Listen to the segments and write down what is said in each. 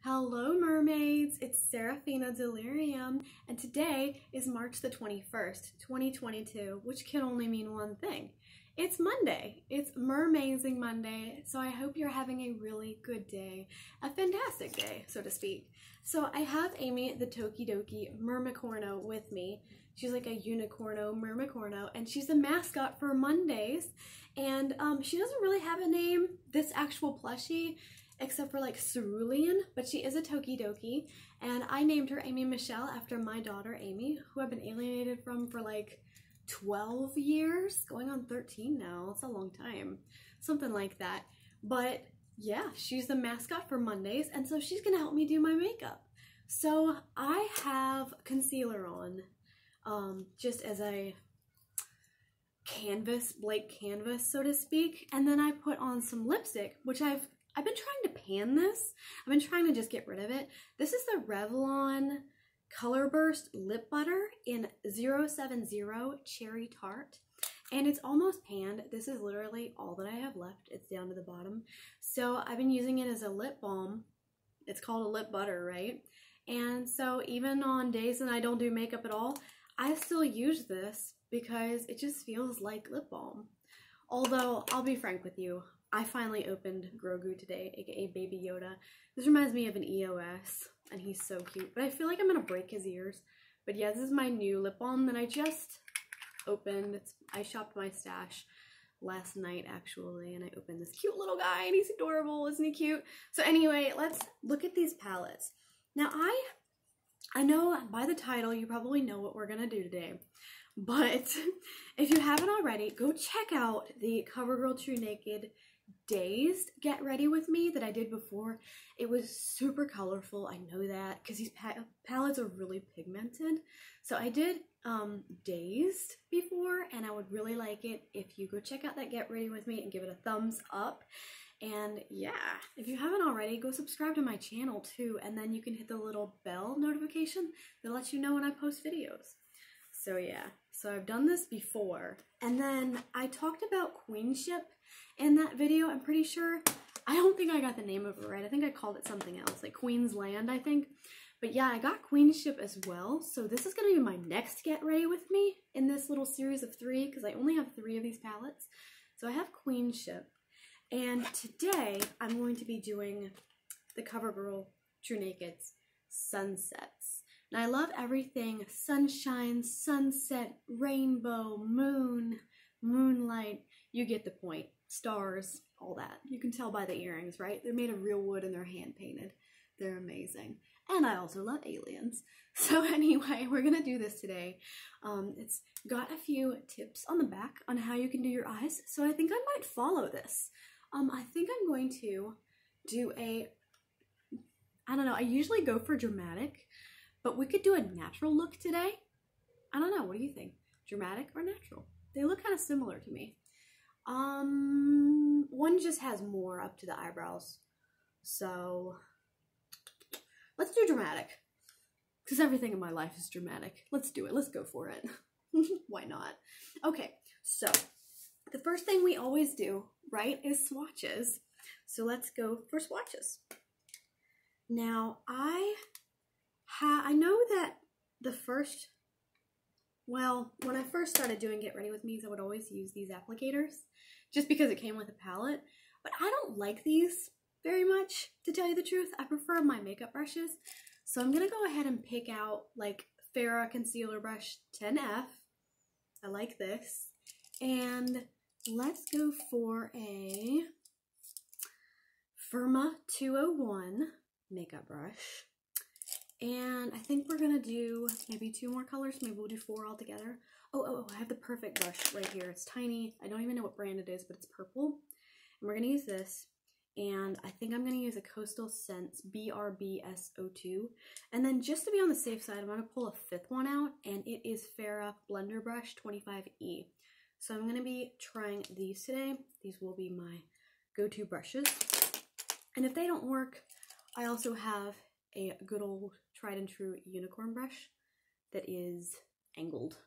Hello mermaids, it's Seraphina Delirium, and today is March the 21st, 2022, which can only mean one thing. It's Monday. It's Mermazing Monday, so I hope you're having a really good day, a fantastic day, so to speak. So I have Amy, the Toki Mermicorno, with me. She's like a Unicorno, Mermicorno, and she's the mascot for Mondays, and she doesn't really have a name, this actual plushie, except for like Cerulean, but she is a Toki, and I named her Amy Michelle after my daughter Amy, who I've been alienated from for like 12 years, going on 13 now. It's a long time, something like that. But yeah, she's the mascot for Mondays, and so she's gonna help me do my makeup. So I have concealer on, just as a canvas, blank canvas, so to speak, and then I put on some lipstick, which I've been trying to pan this. I've been trying to just get rid of it. This is the Revlon Colorburst Lip Butter in 070 Cherry Tart. And it's almost panned. This is literally all that I have left. It's down to the bottom. So I've been using it as a lip balm. It's called a lip butter, right? And so even on days that I don't do makeup at all, I still use this because it just feels like lip balm. Although, I'll be frank with you, I finally opened Grogu today, aka Baby Yoda. This reminds me of an EOS, and he's so cute, but I feel like I'm gonna break his ears. But yeah, this is my new lip balm that I just opened. I shopped my stash last night, actually, and I opened this cute little guy, and he's adorable, isn't he cute? So anyway, let's look at these palettes. Now, I know by the title, you probably know what we're gonna do today. But if you haven't already, go check out the CoverGirl TruNaked Dazed Get Ready With Me that I did before. It was super colorful, I know that, because these palettes are really pigmented. So I did Dazed before, and I would really like it if you go check out that Get Ready With Me and give it a thumbs up. And yeah, if you haven't already, go subscribe to my channel too, and then you can hit the little bell notification that lets you know when I post videos. So yeah, so I've done this before, and then I talked about Queenship in that video. I'm pretty sure, I don't think I got the name of it right. I think I called it something else, like Queen's Land, I think. But yeah, I got Queenship as well, so this is going to be my next Get Ready With Me in this little series of 3, because I only have 3 of these palettes. So I have Queenship, and today I'm going to be doing the CoverGirl TruNaked's Sunsets. And I love everything sunshine, sunset, rainbow, moon, moonlight. You get the point. Stars, all that. You can tell by the earrings, right? They're made of real wood and they're hand painted. They're amazing. And I also love aliens. So anyway, we're going to do this today. It's got a few tips on the back on how you can do your eyes. So I think I might follow this. I think I'm going to do I don't know, I usually go for dramatic. But we could do a natural look today. I don't know, what do you think? Dramatic or natural? They look kind of similar to me. One just has more up to the eyebrows. So, let's do dramatic. Because everything in my life is dramatic. Let's do it, let's go for it. Why not? Okay, so, the first thing we always do, right, is swatches. So let's go for swatches. Now, I know that when I first started doing Get Ready With Me's, I would always use these applicators just because it came with a palette, but I don't like these very much, to tell you the truth. I prefer my makeup brushes, so I'm gonna go ahead and pick out like Farah Concealer Brush 10F. I like this, and let's go for a Firma 201 makeup brush. And I think we're gonna do maybe 2 more colors. Maybe we'll do 4 altogether. Oh, I have the perfect brush right here. It's tiny. I don't even know what brand it is, but it's purple. And we're gonna use this. And I think I'm gonna use a Coastal Scents BRBSO2. And then just to be on the safe side, I'm gonna pull a 5th one out, and it is Farah Blender Brush 25E. So I'm gonna be trying these today. These will be my go-to brushes. And if they don't work, I also have a good old tried and true unicorn brush that is angled.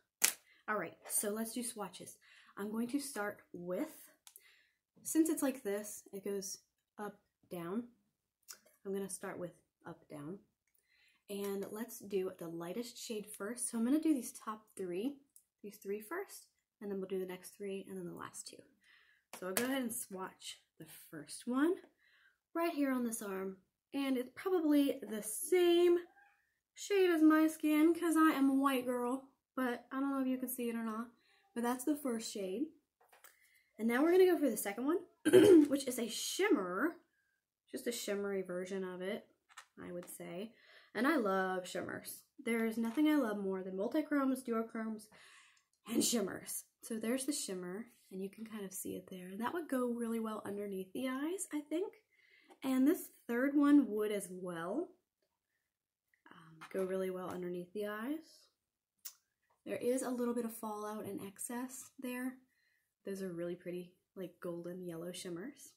Alright, so let's do swatches. I'm going to start with, since it's like this, it goes up, down. I'm going to start with up, down. And let's do the lightest shade first. So I'm going to do these top three, these three first, and then we'll do the next three, and then the last two. So I'll go ahead and swatch the first one right here on this arm. And it's probably the same shade as my skin because I am a white girl, but I don't know if you can see it or not, but that's the first shade. And now we're going to go for the second one, which is a shimmer, just a shimmery version of it, I would say. And I love shimmers. There's nothing I love more than multi-chromes, duochromes, and shimmers. So there's the shimmer, and you can kind of see it there. That would go really well underneath the eyes, I think. And this third one would as well go really well underneath the eyes. There is a little bit of fallout and excess there. Those are really pretty, like golden yellow shimmers.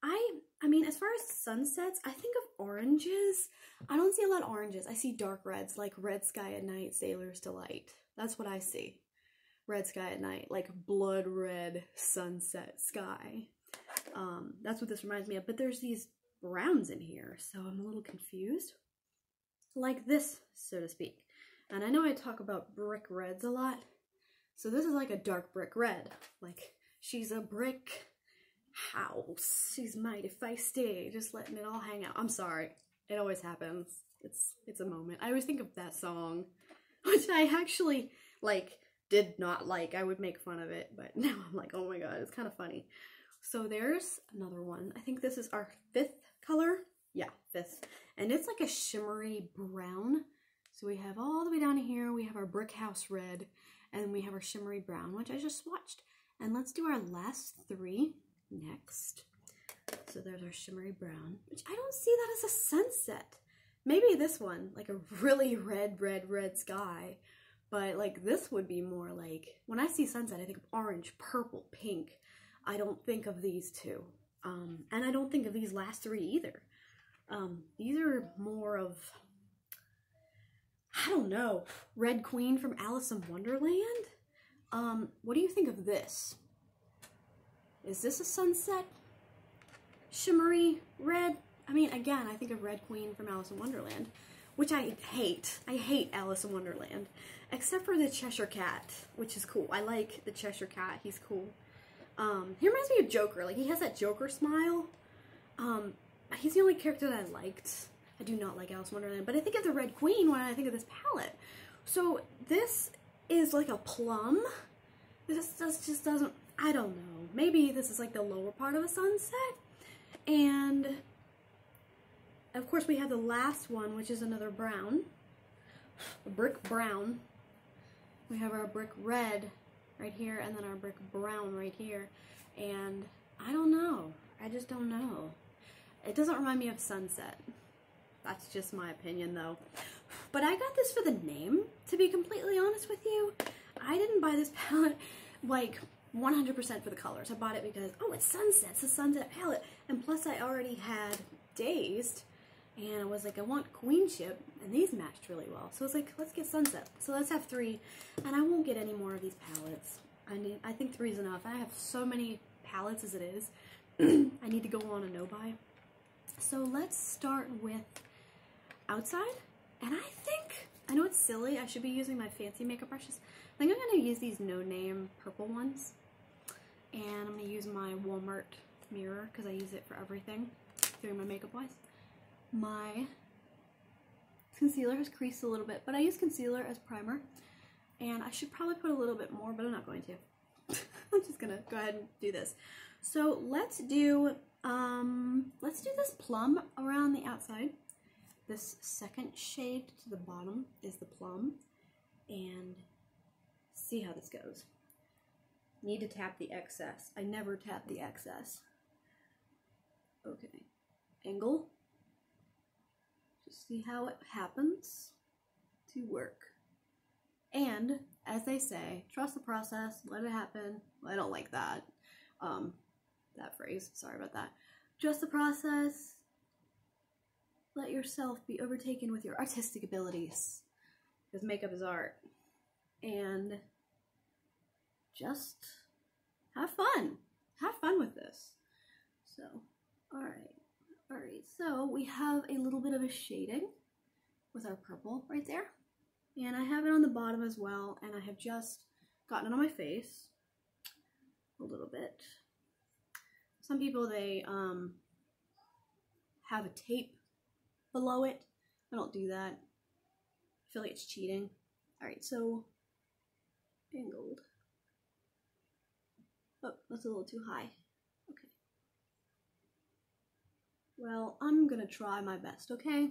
I mean, as far as sunsets, I think of oranges. I don't see a lot of oranges. I see dark reds, like Red Sky at Night, Sailor's Delight. That's what I see. Red Sky at Night, like blood red sunset sky. That's what this reminds me of. But there's these browns in here, so I'm a little confused. Like this, so to speak. And I know I talk about brick reds a lot. So this is like a dark brick red. Like, she's a brick house. She's mighty feisty, just letting it all hang out. I'm sorry. It always happens. It's a moment. I always think of that song, which I actually, like, did not like. I would make fun of it, but now I'm like, oh my god, it's kind of funny. So there's another one. I think this is our fifth color. Yeah, fifth. And it's like a shimmery brown. So we have all the way down here, we have our brick house red, and we have our shimmery brown, which I just swatched. And let's do our last three next. So there's our shimmery brown, which I don't see that as a sunset. Maybe this one, like a really red sky. But like this would be more like, when I see sunset, I think of orange, purple, pink. I don't think of these two. And I don't think of these last three either. These are more of, I don't know, Red Queen from Alice in Wonderland? What do you think of this? Is this a sunset? Shimmery red? I mean, again, I think of Red Queen from Alice in Wonderland, which I hate. I hate Alice in Wonderland, except for the Cheshire Cat, which is cool. I like the Cheshire Cat. He's cool. He reminds me of Joker. Like, he has that Joker smile. He's the only character that I liked. I do not like Alice in Wonderland, but I think of the Red Queen when I think of this palette. So this is like a plum. This just doesn't, I don't know. Maybe this is like the lower part of a sunset. And of course we have the last one, which is another brown. A brick brown. We have our brick red right here, and then our brick brown right here. And I don't know. I just don't know. It doesn't remind me of sunset. That's just my opinion, though. But I got this for the name, to be completely honest with you. I didn't buy this palette, like, 100% for the colors. I bought it because, oh, it's sunset. It's a sunset palette. And plus, I already had Dazed. And I was like, I want Queenship. And these matched really well. So I was like, let's get sunset. So let's have three. And I won't get any more of these palettes. I think three is enough. I have so many palettes as it is. I need to go on a no-buy. So let's start with outside. And I know it's silly, I should be using my fancy makeup brushes. I think I'm going to use these no-name purple ones. And I'm going to use my Walmart mirror because I use it for everything, doing my makeup wise. My concealer has creased a little bit, but I use concealer as primer. And I should probably put a little bit more, but I'm not going to. I'm just going to go ahead and do this. So let's do this plum around the outside. This second shade to the bottom is the plum, and see how this goes. Need to tap the excess. I never tap the excess. Okay, angle. Just see how it happens to work. And as they say, trust the process, let it happen. Well, I don't like that. That phrase, sorry about that. Trust the process. Let yourself be overtaken with your artistic abilities, because makeup is art. And just have fun. Have fun with this. So, alright, So we have a little bit of a shading with our purple right there. And I have it on the bottom as well, and I have just gotten it on my face a little bit. Some people, they have a tape below it. I don't do that. I feel like it's cheating. Alright, so angled. Oh, that's a little too high. Okay. Well, I'm gonna try my best, okay?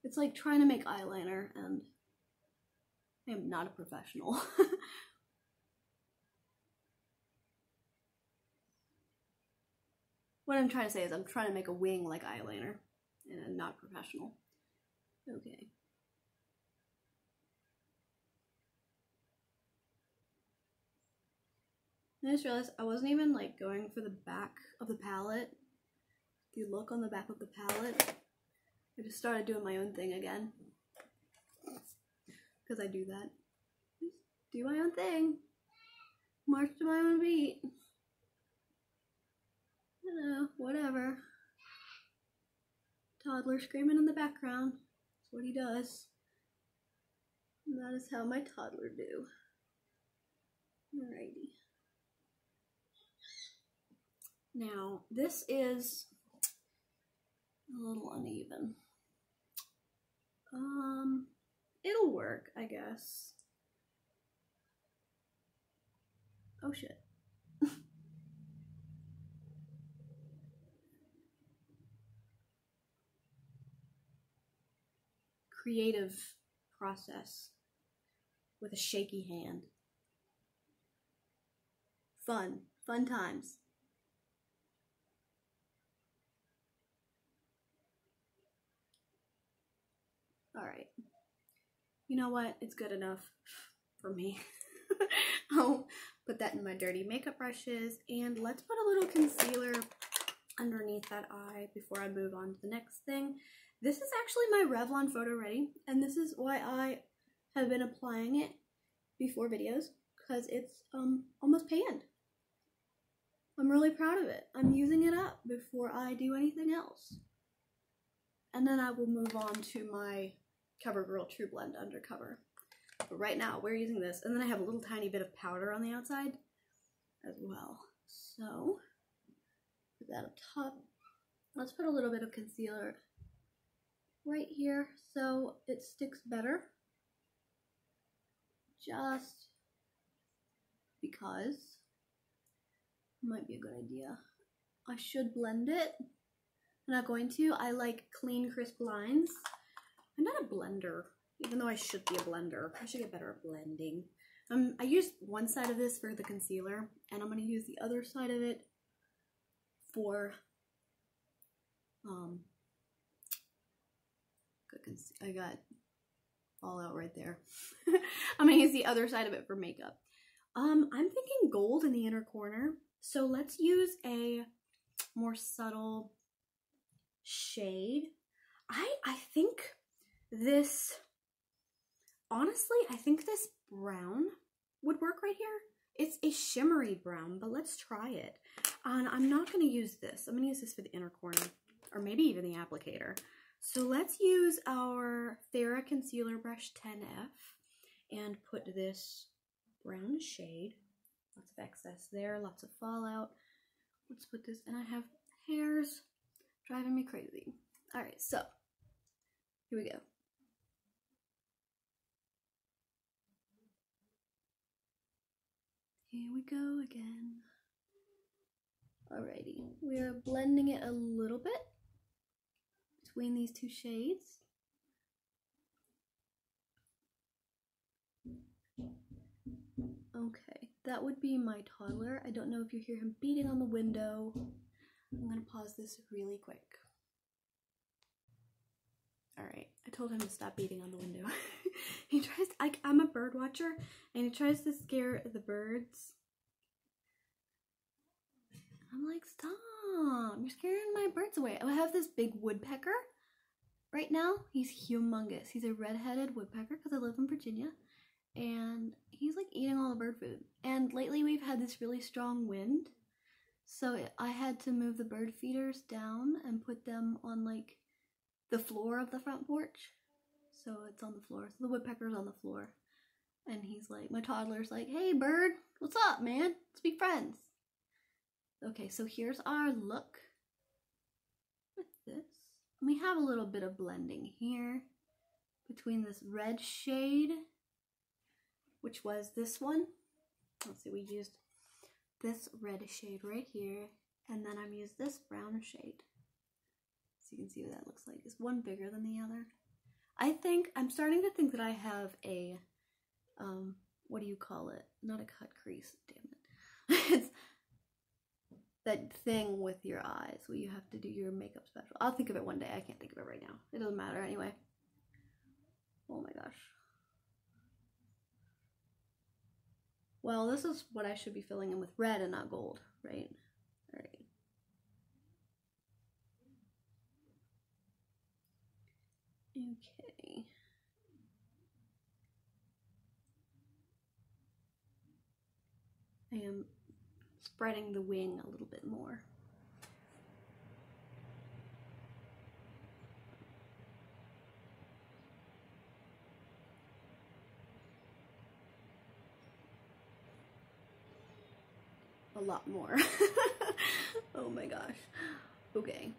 It's like trying to make eyeliner, and I am not a professional. What I'm trying to say is I'm trying to make a wing like eyeliner, and I'm not a professional. Okay. I just realized I wasn't even like going for the back of the palette, the look on the back of the palette. I just started doing my own thing again. Because I do that. Just do my own thing. March to my own beat. You know, whatever. Toddler screaming in the background. That's what he does. And that is how my toddler do. Alrighty. Now, this is a little uneven. It'll work, I guess. Oh shit. Creative process with a shaky hand. Fun times. Alright. You know what? It's good enough for me. I'll put that in my dirty makeup brushes, and let's put a little concealer underneath that eye before I move on to the next thing. This is actually my Revlon Photo Ready, and this is why I have been applying it before videos, because it's almost panned. I'm really proud of it. I'm using it up before I do anything else. And then I will move on to my CoverGirl True Blend Undercover. But right now, we're using this. And then I have a little tiny bit of powder on the outside as well. So, put that up top. Let's put a little bit of concealer right here so it sticks better. Just because it might be a good idea. I should blend it. I'm not going to. I like clean, crisp lines. I'm not a blender, even though I should be a blender. I should get better at blending. I used one side of this for the concealer, and I'm going to use the other side of it for I got fallout right there. I'm going to use the other side of it for makeup. I'm thinking gold in the inner corner, so let's use a more subtle shade. I think this, honestly, I think this brown would work right here. It's a shimmery brown, but let's try it. And I'm not going to use this. I'm going to use this for the inner corner, or maybe even the applicator. So let's use our Farah Concealer Brush 10F and put this brown shade. Lots of excess there, lots of fallout. Let's put this, and I have hairs driving me crazy. Alright, so here we go. Here we go again. Alrighty, we're blending it a little bit between these two shades. Okay, that would be my toddler. I don't know if you hear him beating on the window. I'm gonna pause this really quick. Alright, I told him to stop beating on the window. He tries to, I'm a bird watcher, and he tries to scare the birds. I'm like, stop, you're scaring my birds away. I have this big woodpecker right now. He's humongous. He's a red-headed woodpecker because I live in Virginia, and he's like eating all the bird food. And lately we've had this really strong wind, So I had to move the bird feeders down and put them on like the floor of the front porch. So it's on the floor. So the woodpecker's on the floor. And he's like, my toddler's like, hey bird, what's up, man? Let's be friends. Okay, so here's our look with this. And we have a little bit of blending here between this red shade, which was this one. Let's see, we used this red shade right here, and then I've used this brown shade. So you can see what that looks like. Is one bigger than the other? I'm starting to think that I have a, what do you call it? Not a cut crease, damn it. It's that thing with your eyes where you have to do your makeup special. I'll think of it one day. I can't think of it right now. It doesn't matter anyway. Oh my gosh. Well, this is what I should be filling in with red and not gold, right? All right. Okay. I am spreading the wing a little bit more. A lot more. Oh my gosh. Okay.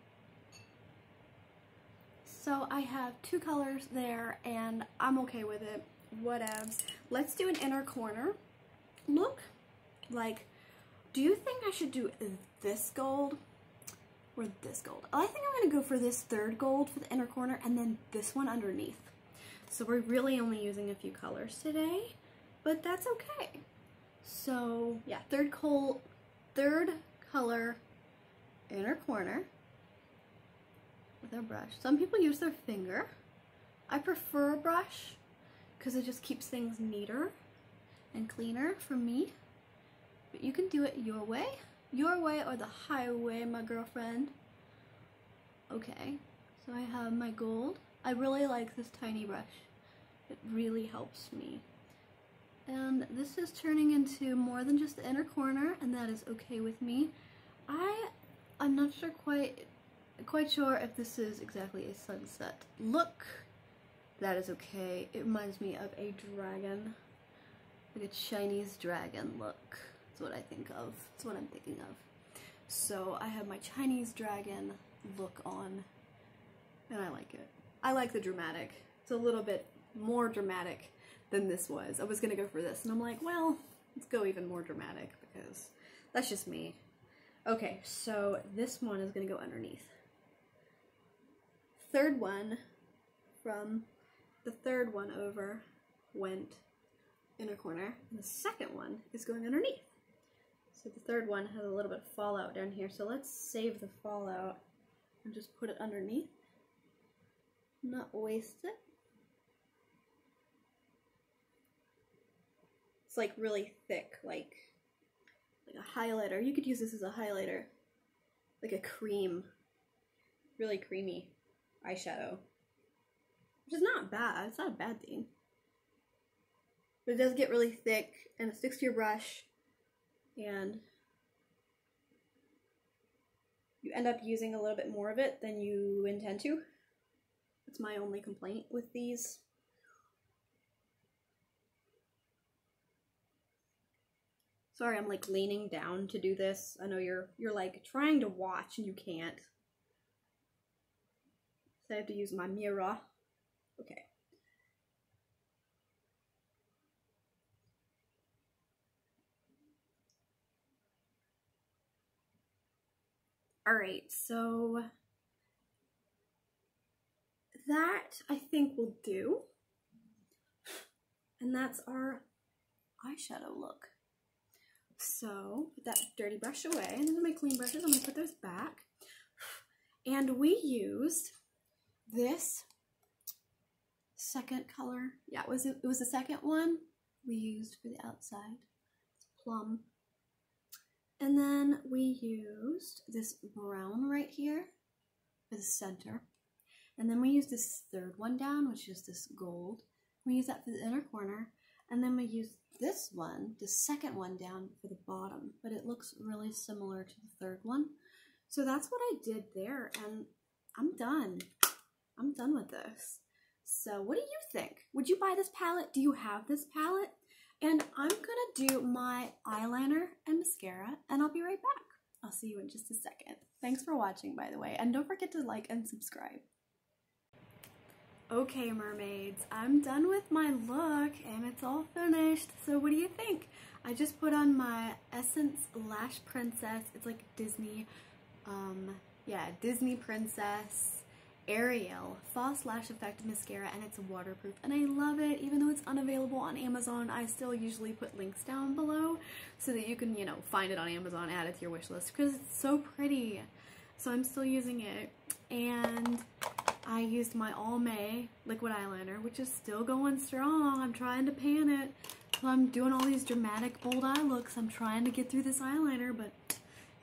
So I have two colors there and I'm okay with it. Whatevs. Let's do an inner corner look. Like, do you think I should do this gold or this gold? I think I'm gonna go for this third gold for the inner corner and then this one underneath. So we're really only using a few colors today, but that's okay. So yeah, third color, inner corner with our brush. Some people use their finger. I prefer a brush because it just keeps things neater and cleaner for me. But you can do it your way or the highway, my girlfriend. Okay, so I have my gold. I really like this tiny brush. It really helps me. And this is turning into more than just the inner corner, and that is okay with me. I'm not sure quite sure if this is exactly a sunset look. That is okay. It reminds me of a dragon, like a Chinese dragon look. That's what I think of. That's what I'm thinking of. So I have my Chinese dragon look on, and I like it. I like the dramatic. It's a little bit more dramatic than this was. I was gonna go for this, and I'm like, well, let's go even more dramatic because that's just me. Okay, so this one is gonna go underneath. Third one, from the third one over, went inner corner, and the second one is going underneath. So the third one has a little bit of fallout down here, so let's save the fallout and just put it underneath. Not waste it. It's like really thick, like a highlighter. You could use this as a highlighter, like a cream, really creamy eyeshadow, which is not bad. It's not a bad thing, but it does get really thick and it sticks to your brush, and you end up using a little bit more of it than you intend to. That's my only complaint with these. Sorry, I'm like leaning down to do this. I know you're like trying to watch and you can't. So I have to use my mirror. Okay. Alright, so that I think will do. And that's our eyeshadow look. So put that dirty brush away, and these are my clean brushes. I'm gonna put those back. And we used this second color. Yeah, it was the second one we used for the outside. It's plum. And then we used this brown right here for the center. And then we used this third one down, which is this gold. We used that for the inner corner. And then we use this one, the second one, down for the bottom, but it looks really similar to the third one. So that's what I did there, and I'm done. I'm done with this. So what do you think? Would you buy this palette? Do you have this palette? And I'm gonna do my eyeliner and mascara, and I'll be right back. I'll see you in just a second. Thanks for watching, by the way, and don't forget to like and subscribe. Okay, mermaids, I'm done with my look and it's all finished. So what do you think? I just put on my Essence Lash Princess. It's like Disney, Disney Princess Ariel False Lash Effect Mascara, and it's waterproof and I love it. Even though it's unavailable on Amazon, I still usually put links down below so that you can, you know, find it on Amazon, add it to your wish list because it's so pretty. So I'm still using it, and I used my Almay liquid eyeliner, which is still going strong. I'm trying to pan it. So I'm doing all these dramatic bold eye looks. I'm trying to get through this eyeliner, but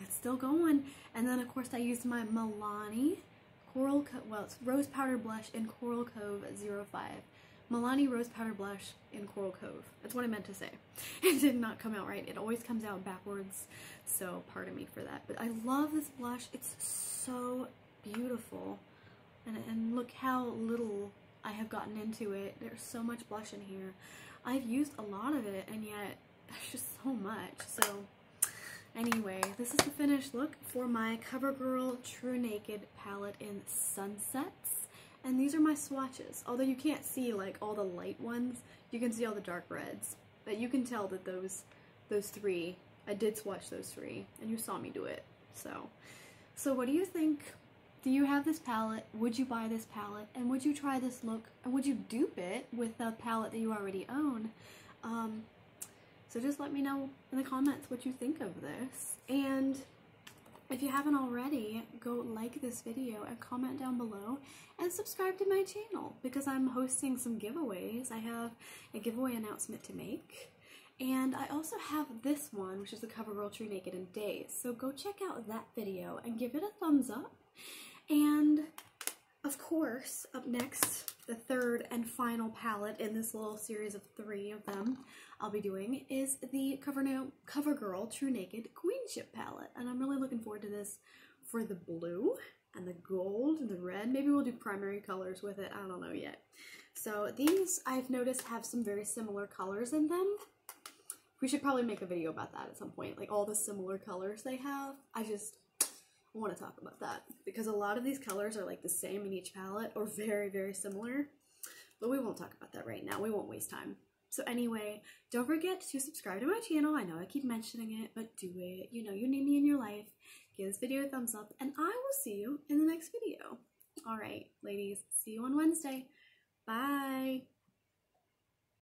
it's still going. And then of course I used my Milani Coral Cove, well, it's Rose Powder Blush in Coral Cove 05. Milani Rose Powder Blush in Coral Cove. That's what I meant to say. It did not come out right. It always comes out backwards, so pardon me for that. But I love this blush. It's so beautiful. And look how little I have gotten into it. There's so much blush in here. I've used a lot of it, and yet there's just so much. So anyway, this is the finished look for my CoverGirl TruNaked palette in Sunsets. And these are my swatches. Although you can't see like all the light ones, you can see all the dark reds. But you can tell that those three, I did swatch those three, and you saw me do it. So what do you think? Do you have this palette? Would you buy this palette? And would you try this look? And would you dupe it with a palette that you already own? So just let me know in the comments what you think of this. And if you haven't already, go like this video and comment down below and subscribe to my channel because I'm hosting some giveaways. I have a giveaway announcement to make. And I also have this one, which is the CoverGirl TruNaked in Dazed. So go check out that video and give it a thumbs up. And of course, up next, the third and final palette in this little series of 3 of them I'll be doing is the CoverGirl TruNaked Queenship palette. And I'm really looking forward to this for the blue and the gold and the red. Maybe we'll do primary colors with it. I don't know yet. So these, I've noticed, have some very similar colors in them. We should probably make a video about that at some point. Like all the similar colors they have. I want to talk about that because a lot of these colors are like the same in each palette or very, very similar, but we won't talk about that right now. We won't waste time. So anyway, don't forget to subscribe to my channel. I know I keep mentioning it, but do it. You know you need me in your life. Give this video a thumbs up, and I will see you in the next video. All right, ladies, see you on Wednesday. Bye.